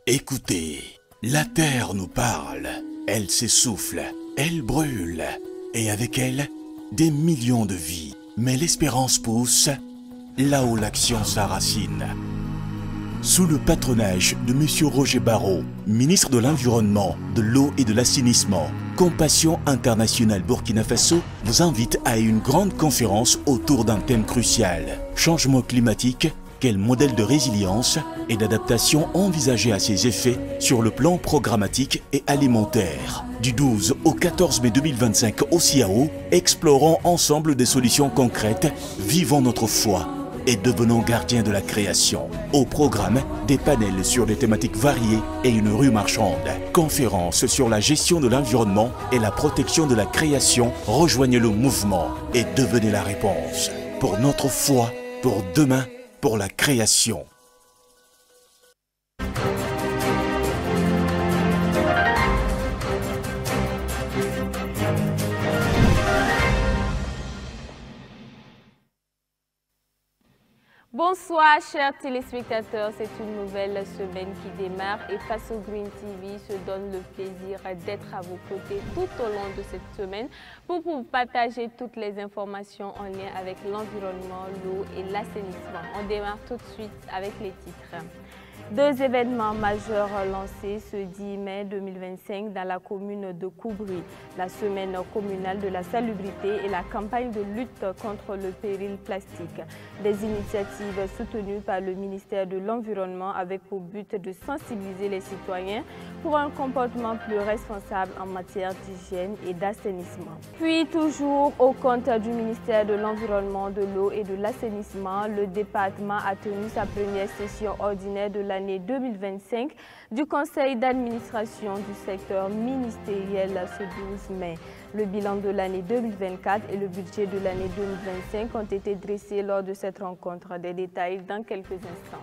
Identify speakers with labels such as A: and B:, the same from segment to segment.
A: Écoutez, la terre nous parle, elle s'essouffle, elle brûle, et avec elle, des millions de vies. Mais l'espérance pousse là où l'action s'enracine. Sous le patronage de M. Roger Barrot, ministre de l'Environnement, de l'Eau et de l'Assainissement, Compassion Internationale Burkina Faso vous invite à une grande conférence autour d'un thème crucial. Changement climatique, quel modèle de résilience et d'adaptation envisagé à ses effets sur le plan programmatique et alimentaire. Du 12 au 14 mai 2025 au CIAO, explorons ensemble des solutions concrètes, vivons notre foi et devenons gardiens de la création. Au programme, des panels sur des thématiques variées et une rue marchande. Conférences sur la gestion de l'environnement et la protection de la création. Rejoignez le mouvement et devenez la réponse. Pour notre foi, pour demain, pour la création.
B: Bonsoir chers téléspectateurs, c'est une nouvelle semaine qui démarre et Faso Green TV se donne le plaisir d'être à vos côtés tout au long de cette semaine pour vous partager toutes les informations en lien avec l'environnement, l'eau et l'assainissement. On démarre tout de suite avec les titres. Deux événements majeurs lancés ce 10 mai 2025 dans la commune de Koubri, la semaine communale de la salubrité et la campagne de lutte contre le péril plastique. Des initiatives soutenues par le ministère de l'Environnement avec pour but de sensibiliser les citoyens pour un comportement plus responsable en matière d'hygiène et d'assainissement. Puis toujours au compte du ministère de l'Environnement, de l'eau et de l'assainissement, le département a tenu sa première session ordinaire de l'année 2025 du conseil d'administration du secteur ministériel ce 12 mai. Le bilan de l'année 2024 et le budget de l'année 2025 ont été dressés lors de cette rencontre. Des détails dans quelques instants.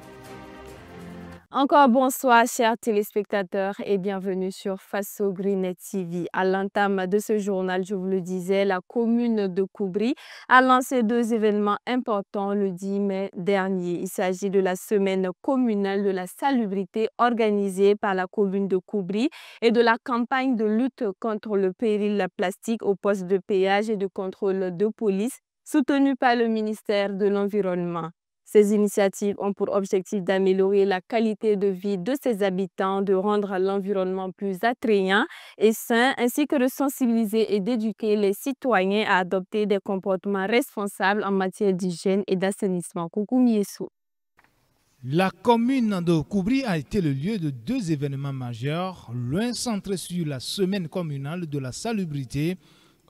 B: Encore bonsoir chers téléspectateurs et bienvenue sur Faso Green TV. À l'entame de ce journal, je vous le disais, la commune de Koubri a lancé deux événements importants le 10 mai dernier. Il s'agit de la semaine communale de la salubrité organisée par la commune de Koubri et de la campagne de lutte contre le péril plastique au poste de péage et de contrôle de police soutenue par le ministère de l'Environnement. Ces initiatives ont pour objectif d'améliorer la qualité de vie de ses habitants, de rendre l'environnement plus attrayant et sain, ainsi que de sensibiliser et d'éduquer les citoyens à adopter des comportements responsables en matière d'hygiène et d'assainissement. Coucou Miesou.
C: La commune de Koubri a été le lieu de deux événements majeurs, l'un centré sur la semaine communale de la salubrité,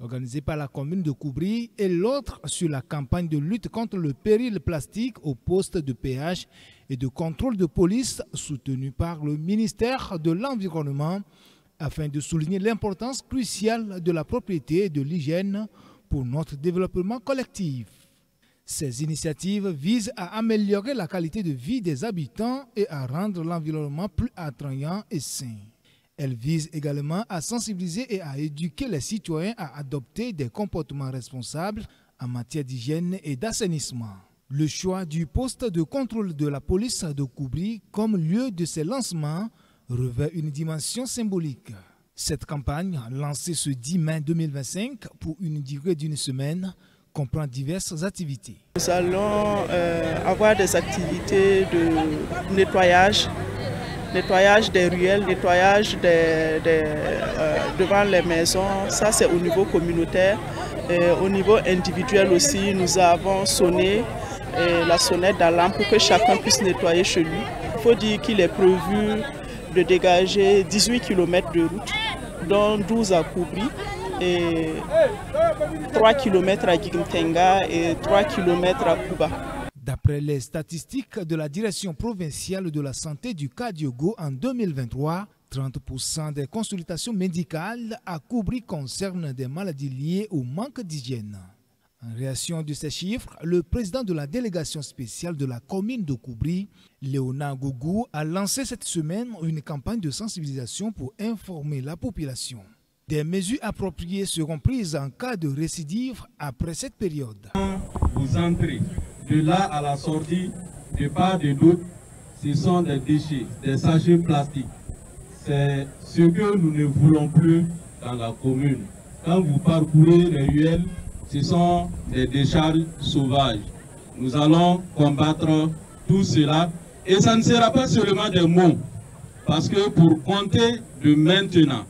C: organisée par la commune de Koubri, et l'autre sur la campagne de lutte contre le péril plastique au poste de péage et de contrôle de police soutenue par le ministère de l'Environnement afin de souligner l'importance cruciale de la propriété et de l'hygiène pour notre développement collectif. Ces initiatives visent à améliorer la qualité de vie des habitants et à rendre l'environnement plus attrayant et sain. Elle vise également à sensibiliser et à éduquer les citoyens à adopter des comportements responsables en matière d'hygiène et d'assainissement. Le choix du poste de contrôle de la police de Koubri comme lieu de ces lancements revêt une dimension symbolique. Cette campagne, lancée ce 10 mai 2025 pour une durée d'une semaine, comprend diverses activités.
D: Nous allons avoir des activités de nettoyage des ruelles, nettoyage devant les maisons, ça c'est au niveau communautaire. Et au niveau individuel aussi, nous avons sonné la sonnette d'alarme pour que chacun puisse nettoyer chez lui. Il faut dire qu'il est prévu de dégager 18 km de route, dont 12 à Koubri, et 3 km à Gigimtenga et 3 km à Kouba.
C: D'après les statistiques de la Direction provinciale de la santé du Kadiogo en 2023, 30% des consultations médicales à Koubri concernent des maladies liées au manque d'hygiène. En réaction de ces chiffres, le président de la délégation spéciale de la commune de Koubri, Léonard Gougou, a lancé cette semaine une campagne de sensibilisation pour informer la population. Des mesures appropriées seront prises en cas de récidive après cette période.
E: Vous entrez de là à la sortie, de pas de doute, ce sont des déchets, des sachets plastiques. C'est ce que nous ne voulons plus dans la commune. Quand vous parcourez les ruelles, ce sont des décharges sauvages. Nous allons combattre tout cela. Et ça ne sera pas seulement des mots. Parce que pour compter de maintenant,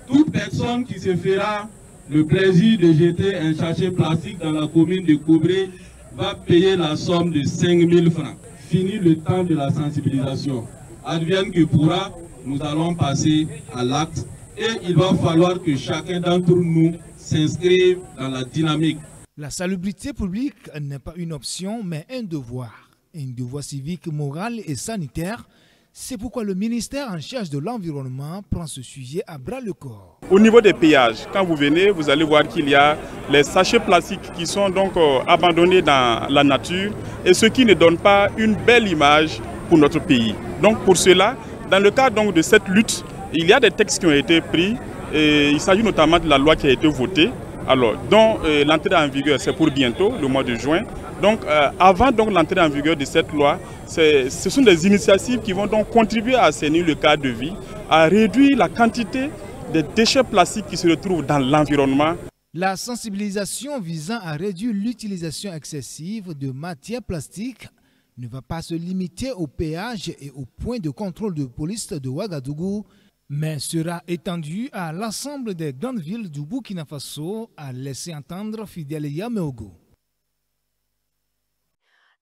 E: toute personne qui se fera le plaisir de jeter un sachet plastique dans la commune de Koubré va payer la somme de 5 000 francs. Fini le temps de la sensibilisation. Advienne que pourra, nous allons passer à l'acte et il va falloir que chacun d'entre nous s'inscrive dans la dynamique.
C: La salubrité publique n'est pas une option, mais un devoir. Un devoir civique, moral et sanitaire. C'est pourquoi le ministère en charge de l'environnement prend ce sujet à bras le corps.
F: Au niveau des péages, quand vous venez, vous allez voir qu'il y a les sachets plastiques qui sont donc abandonnés dans la nature et ce qui ne donne pas une belle image pour notre pays. Donc pour cela, dans le cadre donc de cette lutte, il y a des textes qui ont été pris et il s'agit notamment de la loi qui a été votée, alors dont l'entrée en vigueur c'est pour bientôt, le mois de juin. Donc avant donc l'entrée en vigueur de cette loi, ce sont des initiatives qui vont donc contribuer à assainir le cadre de vie, à réduire la quantité des déchets plastiques qui se retrouvent dans l'environnement.
C: La sensibilisation visant à réduire l'utilisation excessive de matières plastiques ne va pas se limiter aux péages et aux points de contrôle de police de Ouagadougou, mais sera étendue à l'ensemble des grandes villes du Burkina Faso, a laissé entendre Fidèle Yameogo.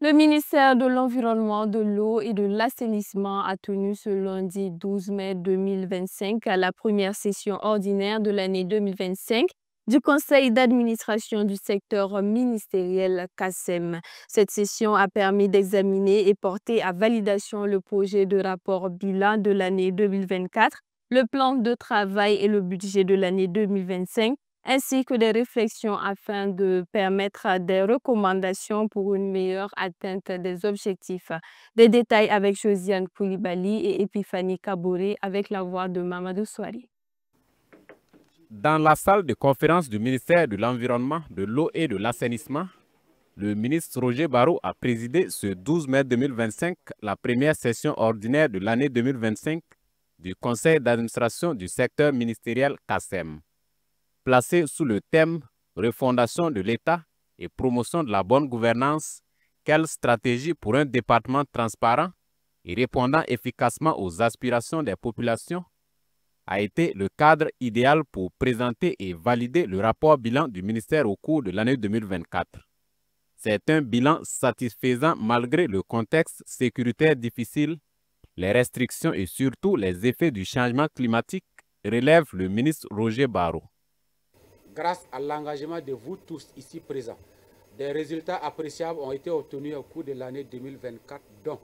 B: Le ministère de l'Environnement, de l'Eau et de l'Assainissement a tenu ce lundi 12 mai 2025 à la première session ordinaire de l'année 2025 du Conseil d'administration du secteur ministériel CASEM. Cette session a permis d'examiner et porter à validation le projet de rapport bilan de l'année 2024, le plan de travail et le budget de l'année 2025, ainsi que des réflexions afin de permettre des recommandations pour une meilleure atteinte des objectifs. Des détails avec Josiane Koulibaly et Epiphanie Kaboré avec la voix de Mamadou Souari.
G: Dans la salle de conférence du ministère de l'Environnement, de l'Eau et de l'Assainissement, le ministre Roger Barrot a présidé ce 12 mai 2025 la première session ordinaire de l'année 2025 du Conseil d'administration du secteur ministériel CASEM. Placé sous le thème « Refondation de l'État et promotion de la bonne gouvernance, quelle stratégie pour un département transparent et répondant efficacement aux aspirations des populations ?» a été le cadre idéal pour présenter et valider le rapport bilan du ministère au cours de l'année 2024. C'est un bilan satisfaisant malgré le contexte sécuritaire difficile, les restrictions et surtout les effets du changement climatique, relève le ministre Roger Barrot.
H: Grâce à l'engagement de vous tous ici présents, des résultats appréciables ont été obtenus au cours de l'année 2024, dont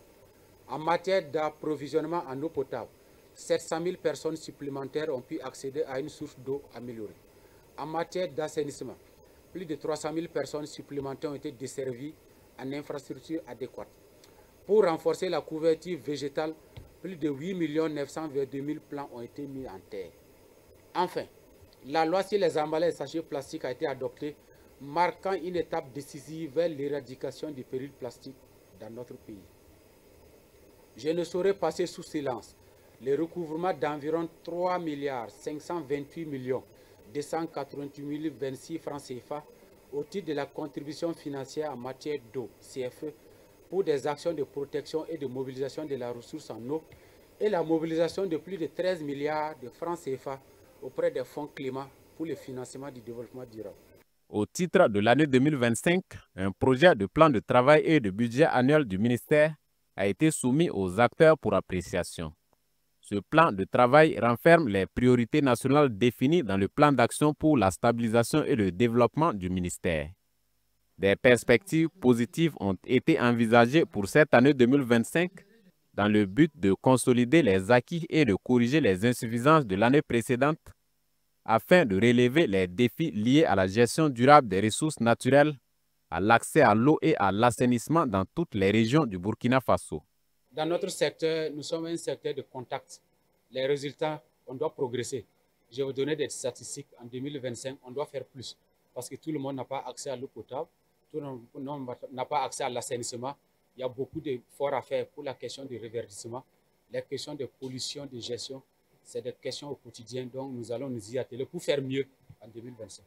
H: en matière d'approvisionnement en eau potable, 700 000 personnes supplémentaires ont pu accéder à une source d'eau améliorée. En matière d'assainissement, plus de 300 000 personnes supplémentaires ont été desservies en infrastructures adéquates. Pour renforcer la couverture végétale, plus de 8 922 000 plants ont été mis en terre. Enfin, la loi sur les emballages et sachets plastiques a été adoptée, marquant une étape décisive vers l'éradication du péril plastique dans notre pays. Je ne saurais passer sous silence le recouvrement d'environ 3 528 288 026 francs CFA au titre de la contribution financière en matière d'eau, CFE, pour des actions de protection et de mobilisation de la ressource en eau et la mobilisation de plus de 13 milliards de francs CFA auprès des fonds climat pour le financement du développement durable.
G: Au titre de l'année 2025, un projet de plan de travail et de budget annuel du ministère a été soumis aux acteurs pour appréciation. Ce plan de travail renferme les priorités nationales définies dans le plan d'action pour la stabilisation et le développement du ministère. Des perspectives positives ont été envisagées pour cette année 2025 dans le but de consolider les acquis et de corriger les insuffisances de l'année précédente afin de relever les défis liés à la gestion durable des ressources naturelles, à l'accès à l'eau et à l'assainissement dans toutes les régions du Burkina Faso.
H: Dans notre secteur, nous sommes un secteur de contact. Les résultats, on doit progresser. Je vais vous donner des statistiques. En 2025, on doit faire plus parce que tout le monde n'a pas accès à l'eau potable, tout le monde n'a pas accès à l'assainissement. il y a beaucoup d'efforts à faire pour la question du reverdissement, les questions de pollution, de gestion. C'est des questions au quotidien, donc nous allons nous y atteler pour faire mieux en 2025.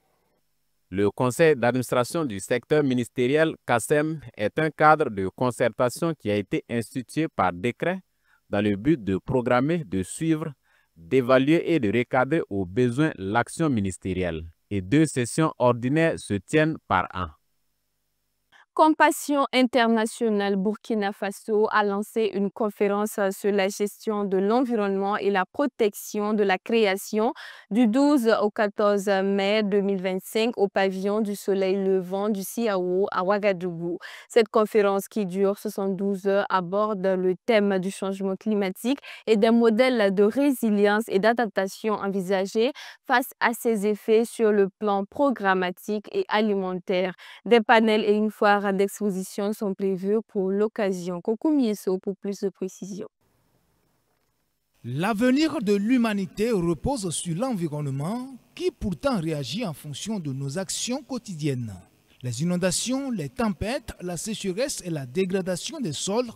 G: Le conseil d'administration du secteur ministériel CASEM est un cadre de concertation qui a été institué par décret dans le but de programmer, de suivre, d'évaluer et de recadrer aux besoins l'action ministérielle. Et 2 sessions ordinaires se tiennent par an.
B: Compassion Internationale Burkina Faso a lancé une conférence sur la gestion de l'environnement et la protection de la création du 12 au 14 mai 2025 au pavillon du Soleil Levant du CIAO à Ouagadougou. Cette conférence qui dure 72 heures aborde le thème du changement climatique et des modèles de résilience et d'adaptation envisagés face à ses effets sur le plan programmatique et alimentaire. Des panels et une foire d'exposition sont prévus pour l'occasion. Coco Mieso pour plus de précisions.
C: L'avenir de l'humanité repose sur l'environnement qui pourtant réagit en fonction de nos actions quotidiennes. Les inondations, les tempêtes, la sécheresse et la dégradation des sols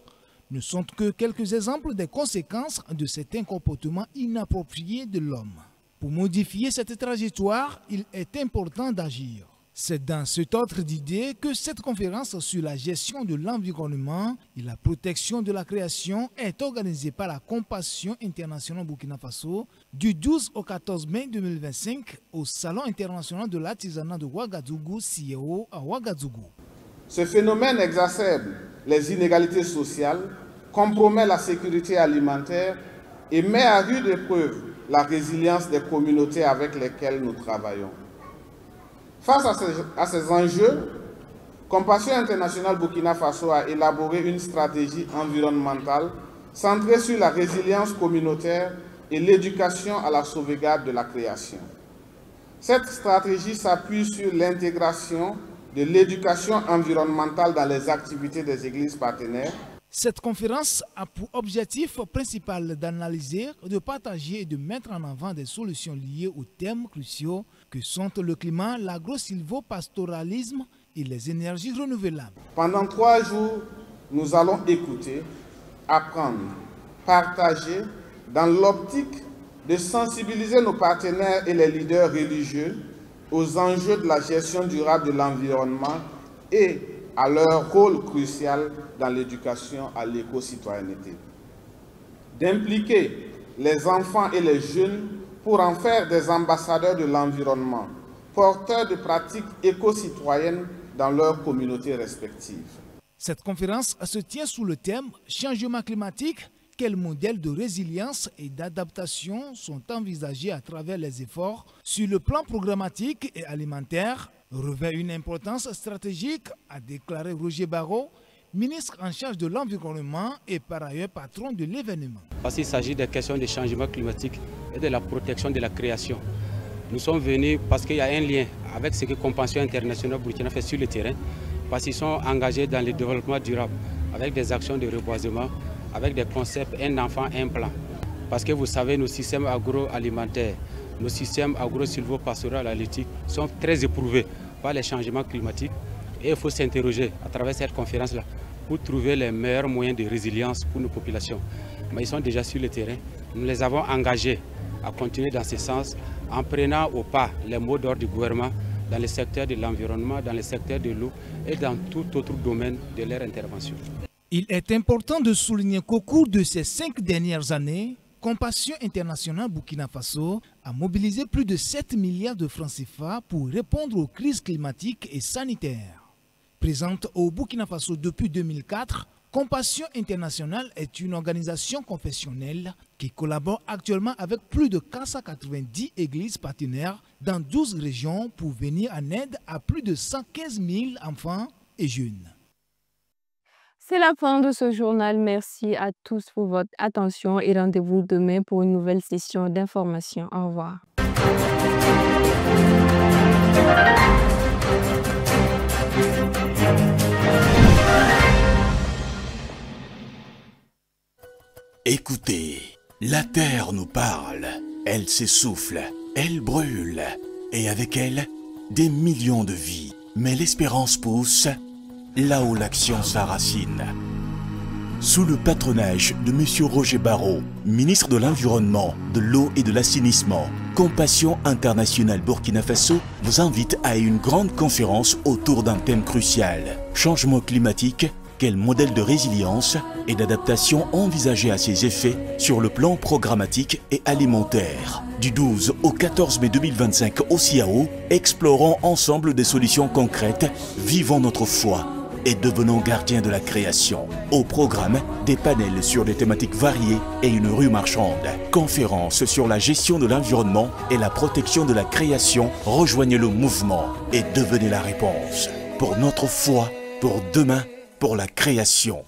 C: ne sont que quelques exemples des conséquences de certains comportements inappropriés de l'homme. Pour modifier cette trajectoire, il est important d'agir. C'est dans cet ordre d'idées que cette conférence sur la gestion de l'environnement et la protection de la création est organisée par la Compassion Internationale Burkina Faso du 12 au 14 mai 2025 au Salon international de l'artisanat de Ouagadougou, CIAO, à Ouagadougou.
I: Ce phénomène exacerbe les inégalités sociales, compromet la sécurité alimentaire et met à rude épreuve la résilience des communautés avec lesquelles nous travaillons. Face à ces enjeux, Compassion Internationale Burkina Faso a élaboré une stratégie environnementale centrée sur la résilience communautaire et l'éducation à la sauvegarde de la création. Cette stratégie s'appuie sur l'intégration de l'éducation environnementale dans les activités des églises partenaires.
C: Cette conférence a pour objectif principal d'analyser, de partager et de mettre en avant des solutions liées aux thèmes cruciaux que sont le climat, l'agro-sylvo-pastoralisme et les énergies renouvelables.
I: Pendant 3 jours, nous allons écouter, apprendre, partager dans l'optique de sensibiliser nos partenaires et les leaders religieux aux enjeux de la gestion durable de l'environnement et à leur rôle crucial dans l'éducation à l'éco-citoyenneté. D'impliquer les enfants et les jeunes pour en faire des ambassadeurs de l'environnement, porteurs de pratiques éco-citoyennes dans leurs communautés respectives.
C: Cette conférence se tient sous le thème « Changement climatique ». Quels modèles de résilience et d'adaptation sont envisagés à travers les efforts sur le plan programmatique et alimentaire, revêt une importance stratégique, a déclaré Roger Barreau, ministre en charge de l'environnement et par ailleurs patron de l'événement.
H: Parce qu'il s'agit des questions de changement climatique et de la protection de la création. Nous sommes venus parce qu'il y a un lien avec ce que Compassion Internationale Burkina fait sur le terrain, parce qu'ils sont engagés dans le développement durable, avec des actions de reboisement, avec des concepts un enfant, un plan. Parce que vous savez, nos systèmes agroalimentaires, nos systèmes agro-sylvo-pastoraux halieutiques sont très éprouvés par les changements climatiques. Et il faut s'interroger à travers cette conférence-là pour trouver les meilleurs moyens de résilience pour nos populations. Mais ils sont déjà sur le terrain. Nous les avons engagés à continuer dans ce sens en prenant au pas les mots d'ordre du gouvernement dans le secteur de l'environnement, dans le secteur de l'eau et dans tout autre domaine de leur intervention.
C: Il est important de souligner qu'au cours de ces 5 dernières années, Compassion Internationale Burkina Faso a mobilisé plus de 7 milliards de francs CFA pour répondre aux crises climatiques et sanitaires. Présente au Burkina Faso depuis 2004, Compassion Internationale est une organisation confessionnelle qui collabore actuellement avec plus de 490 églises partenaires dans 12 régions pour venir en aide à plus de 115 000 enfants et jeunes.
B: C'est la fin de ce journal. Merci à tous pour votre attention et rendez-vous demain pour une nouvelle session d'information. Au revoir.
A: Écoutez, la terre nous parle, elle s'essouffle, elle brûle, et avec elle, des millions de vies. Mais l'espérance pousse là où l'action s'enracine. Sous le patronage de M. Roger Barreau, ministre de l'Environnement, de l'Eau et de l'Assainissement, Compassion Internationale Burkina Faso vous invite à une grande conférence autour d'un thème crucial. Changement climatique, quel modèle de résilience et d'adaptation envisagé à ses effets sur le plan programmatique et alimentaire. Du 12 au 14 mai 2025 au CIAO, explorons ensemble des solutions concrètes, vivons notre foi et devenons gardiens de la création. Au programme, des panels sur des thématiques variées et une rue marchande. Conférences sur la gestion de l'environnement et la protection de la création. Rejoignez le mouvement et devenez la réponse. Pour notre foi, pour demain, pour la création.